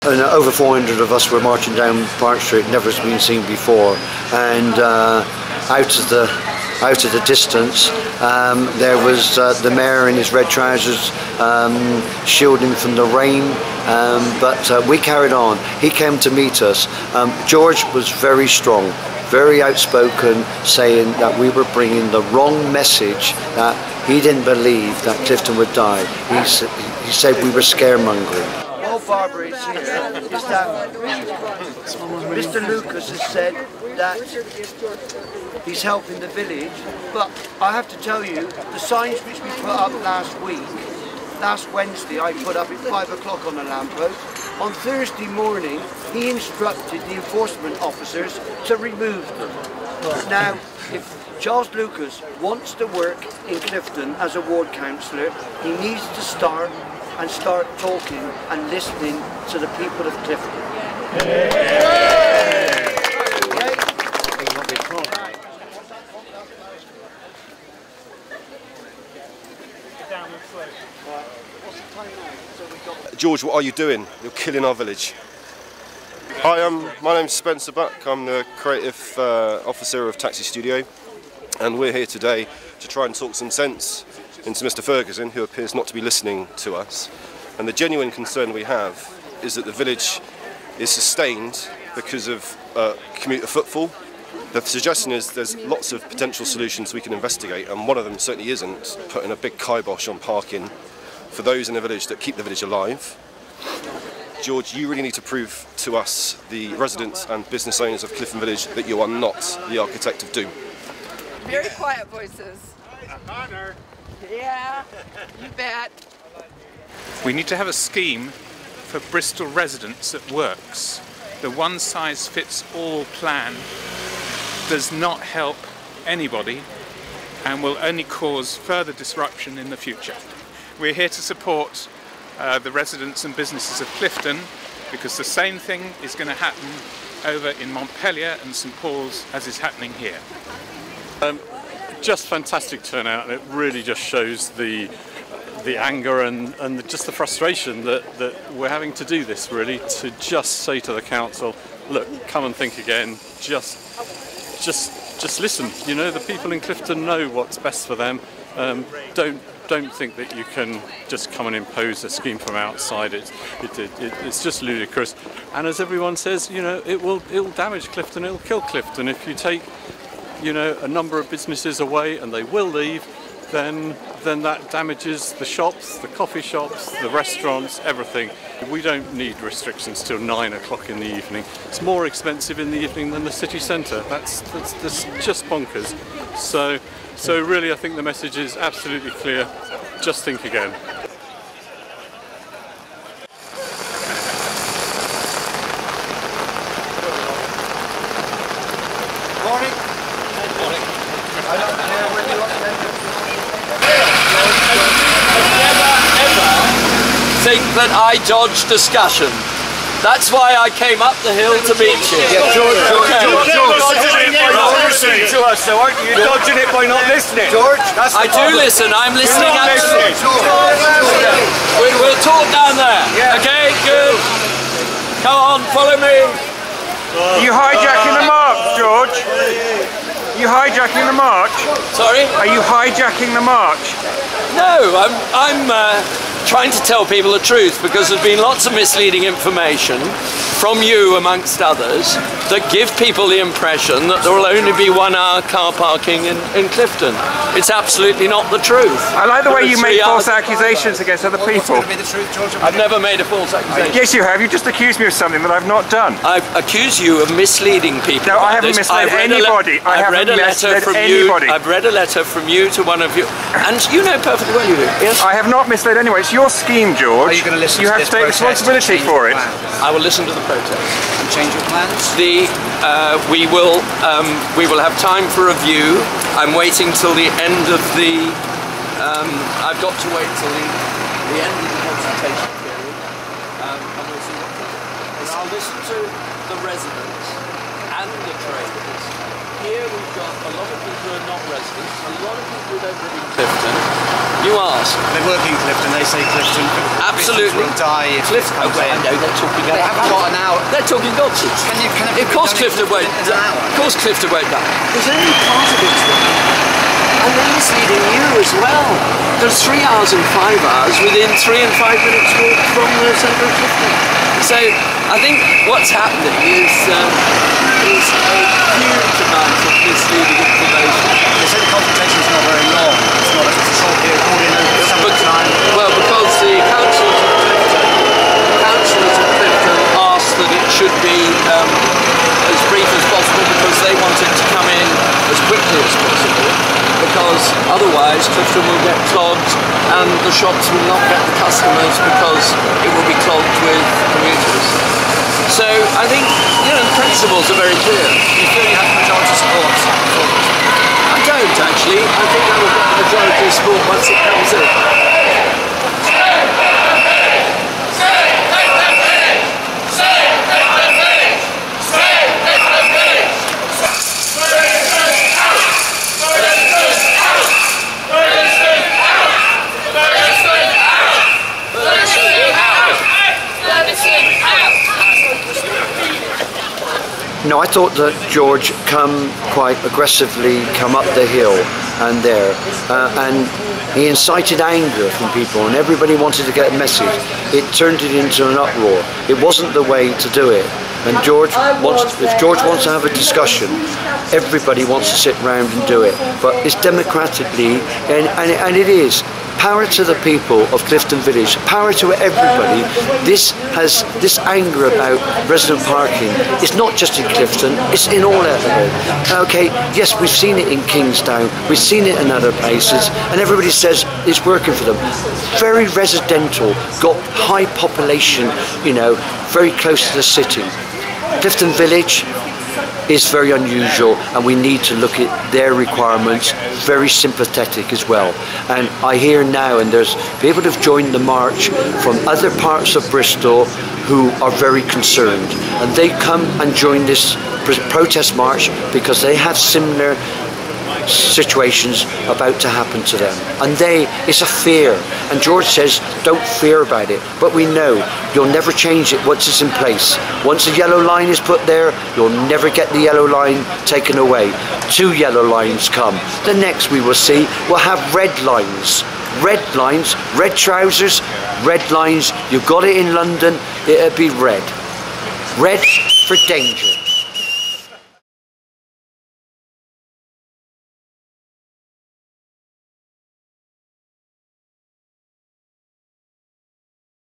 And over 400 of us were marching down Park Street, never been seen before, and out of the distance there was the mayor in his red trousers shielding from the rain, but we carried on. He came to meet us. George was very strong, very outspoken, saying that we were bringing the wrong message, that he didn't believe that Clifton would die. He said we were scaremongering. Barbara is here, is that Mr. Lucas has said that he's helping the village, but I have to tell you, the signs which we put up last Wednesday, I put up at 5 o'clock on the lamppost. On Thursday morning, he instructed the enforcement officers to remove them. Now, if Charles Lucas wants to work in Clifton as a ward councillor, he needs to start talking and listening to the people of Clifton. George, what are you doing? You're killing our village. Hi, my name's Spencer Buck. I'm the creative officer of Taxi Studio, and we're here today to try and talk some sense into Mr. Ferguson, who appears not to be listening to us. And the genuine concern we have is that the village is sustained because of commuter footfall. The suggestion is there's lots of potential solutions we can investigate, and one of them certainly isn't putting a big kibosh on parking for those in the village that keep the village alive. George, you really need to prove to us, the residents and business owners of Clifton Village, that you are not the architect of doom. Very quiet voices. Honor. Yeah, you bet. We need to have a scheme for Bristol residents that works. The one-size-fits-all plan does not help anybody and will only cause further disruption in the future. We're here to support the residents and businesses of Clifton, because the same thing is going to happen over in Montpellier and St Paul's as is happening here. Just fantastic turnout, and it really just shows the anger and just the frustration that we're having to do this, really, to just say to the council, look, come and think again, just listen. You know, the people in Clifton know what's best for them. Don't think that you can just come and impose a scheme from outside. It's just ludicrous. And as everyone says, you know, it'll damage Clifton, it'll kill Clifton if you take, you know, a number of businesses away, and they will leave. Then that damages the shops, the coffee shops, the restaurants, everything. We don't need restrictions till 9 o'clock in the evening. It's more expensive in the evening than the city centre. That's just bonkers. So really, I think the message is absolutely clear. Just think again. Morning. Morning. I don't care when you Never think that I dodge discussion. That's why I came up the hill to meet you. Yeah, George, You're dodging it by not listening to us, so aren't you? You're dodging it by not listening. George, I do listen. I'm listening actually. We'll talk down there. Okay, good. Come on, follow me. Are you hijacking the march, George? Are you hijacking the march? Sorry? Are you hijacking the march? No, I'm trying to tell people the truth, because there's been lots of misleading information from you amongst others that give people the impression that there will only be 1 hour car parking in Clifton. It's absolutely not the truth. I like the way you make false accusations against other people. I've never made a false accusation. Yes, you have. You just accused me of something that I've not done. I've accused you of misleading people. No, I haven't misled anybody. I've read a letter from you. I've read a letter from you to one of you, and you know perfectly well you do. Yes. I have not misled anyone. It's your scheme, George. Are you going to listen you to have to take responsibility for it. I will listen to the protest. And change your plans? We will have time for review. I'm waiting till the end of the. I've got to wait till the end of the consultation period, and we'll see what happens. I'll listen to the residents and the traders. here we've got a lot of people who are not residents, a lot of people who don't live in Clifton. You ask. They work in Clifton, they say Clifton. Absolutely. Will die if Clifton. it comes in. I know, they're talking They haven't got an hour. They're talking nonsense. Of course Clifton won't die. Of course Clifton won't die. There's only part of it. And they're misleading you as well. There's 3 hours and 5 hours within 3 and 5 minutes walk from the centre of Clifton. So I think what's happening is a huge amount of misleading information. They say the consultation's not very long. It's not a short period, time. Well, because the councillors of Clifton asked that it should be as brief as possible because they want it to come in as quickly as possible, because otherwise Clifton will get clogged and the shops will not get the customers because it will be clogged with commuters. So I think, the principles are very clear. You feel you have majority support? I don't actually. I think I will get the majority support once it comes in. No, I thought that George quite aggressively come up the hill and and he incited anger from people, and everybody wanted to get a message. It turned it into an uproar. It wasn't the way to do it. And if George wants to have a discussion, everybody wants to sit round and do it. But it's democratically, and it is. Power to the people of Clifton Village, power to everybody. This anger about resident parking is not just in Clifton, it's in all area. Okay, yes, we've seen it in Kingstown, we've seen it in other places, and everybody says it's working for them. Very residential, got high population, very close to the city. Clifton Village is very unusual, and we need to look at their requirements, very sympathetic as well. And I hear now, and there's people who've joined the march from other parts of Bristol who are very concerned, and they come and join this protest march because they have similar situations about to happen to them, and it's a fear, and George says don't fear about it, but we know you'll never change it once it's in place. Once the yellow line is put there, you'll never get the yellow line taken away. 2 yellow lines come. The next we will see, we'll have red lines, red trousers, red lines. You've got it in London, it'll be red for danger.